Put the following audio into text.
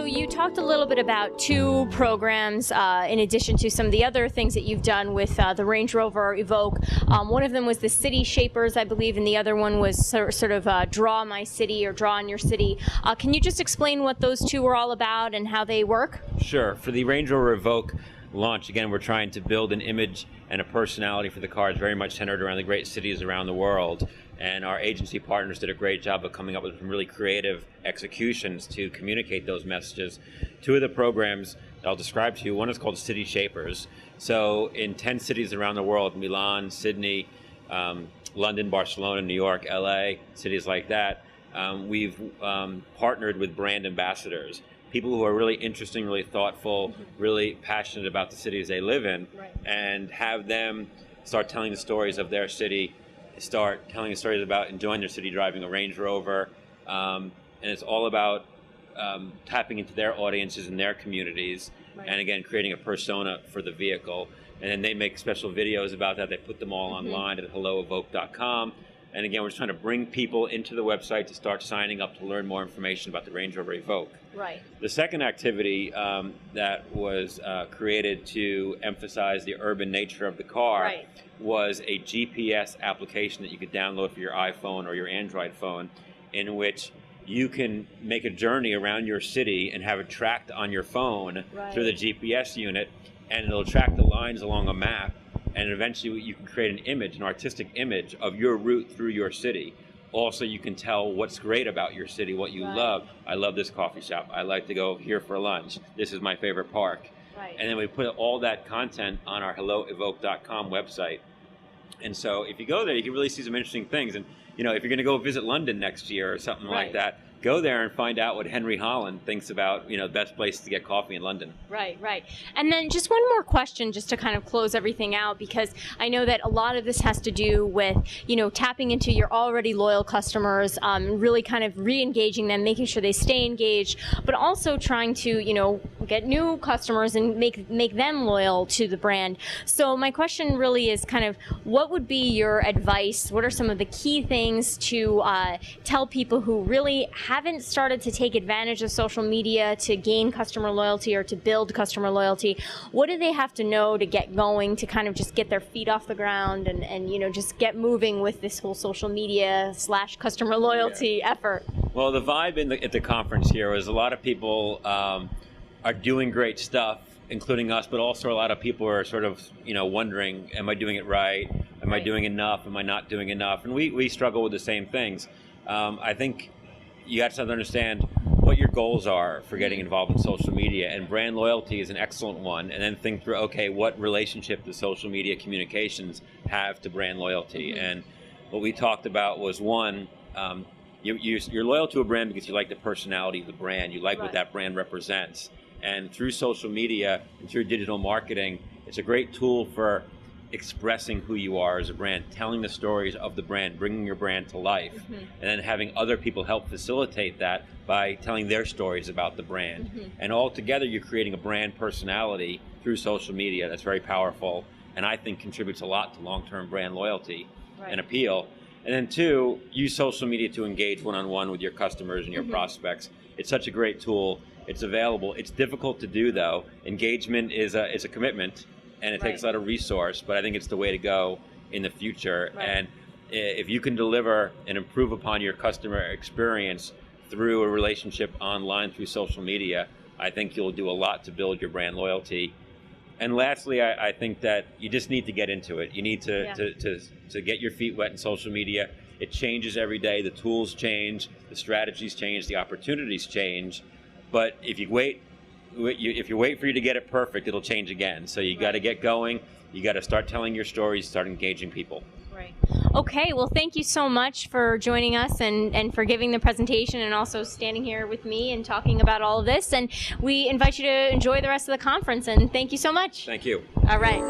you talked a little bit about two programs in addition to some of the other things that you've done with the Range Rover Evoque. One of them was the City Shapers, I believe, and the other one was sort of Draw My City or Draw on Your City. Can you just explain what those two were all about and how they work? Sure. For the Range Rover Evoque launch, again, we're trying to build an image and a personality for the cars very much centered around the great cities around the world. And our agency partners did a great job of coming up with some really creative executions to communicate those messages. Two of the programs I'll describe to you, one is called City Shapers. So in 10 cities around the world, Milan, Sydney, London, Barcelona, New York, LA, cities like that, we've partnered with brand ambassadors, people who are really interesting, really thoughtful, really passionate about the cities they live in, and have them start telling the stories of their city, start telling the stories about enjoying their city driving a Range Rover, and it's all about tapping into their audiences and their communities, and again, creating a persona for the vehicle. And then they make special videos about that. They put them all online at hellooevoque.com. And again, we're just trying to bring people into the website to start signing up to learn more information about the Range Rover Evoque. Right. The second activity that was created to emphasize the urban nature of the car was a GPS application that you could download for your iPhone or your Android phone, in which you can make a journey around your city and have it tracked on your phone through the GPS unit, and it'll track the lines along a map, and eventually you can create an image, an artistic image of your route through your city. Also, you can tell what's great about your city, what you love. I love this coffee shop. I like to go here for lunch. This is my favorite park. And then we put all that content on our hellooevoque.com website. And so if you go there, you can really see some interesting things. And you know, if you're going to go visit London next year or something like that, go there and find out what Henry Holland thinks about, you know, the best place to get coffee in London. Right. And then just one more question, just to kind of close everything out, because I know that a lot of this has to do with, you know, tapping into your already loyal customers, really kind of re-engaging them, making sure they stay engaged, but also trying to, you know, get new customers and make them loyal to the brand. So my question really is kind of, what would be your advice? What are some of the key things to tell people who really haven't started to take advantage of social media to gain customer loyalty or to build customer loyalty? What do they have to know to get going, to kind of just get their feet off the ground and you know, just get moving with this whole social media / customer loyalty effort? Well, the vibe at the conference here was a lot of people are doing great stuff, including us, but also a lot of people are sort of, you know, wondering, am I doing it right? Am I doing enough? Am I not doing enough? And we struggle with the same things. I think you have to understand what your goals are for getting involved in social media, and brand loyalty is an excellent one. And then think through, okay, what relationship does social media communications have to brand loyalty? And what we talked about was, one, you're loyal to a brand because you like the personality of the brand, you like what that brand represents. And through social media and through digital marketing, it's a great tool for expressing who you are as a brand, telling the stories of the brand, bringing your brand to life, and then having other people help facilitate that by telling their stories about the brand. And all together, you're creating a brand personality through social media that's very powerful, and I think contributes a lot to long-term brand loyalty and appeal. And then two, use social media to engage one-on-one with your customers and your prospects. It's such a great tool. It's available. It's difficult to do, though. Engagement is a commitment, and it takes a lot of resource, but I think it's the way to go in the future. And if you can deliver and improve upon your customer experience through a relationship online, through social media, I think you'll do a lot to build your brand loyalty. And lastly, I think that you just need to get into it. You need to get your feet wet in social media. It changes every day. The tools change, the strategies change, the opportunities change. But if you wait for you to get it perfect, it'll change again. So you got to get going. You got to start telling your stories, start engaging people. Right. Okay, well, thank you so much for joining us and for giving the presentation and also standing here with me and talking about all of this. And we invite you to enjoy the rest of the conference, and thank you so much. Thank you. All right.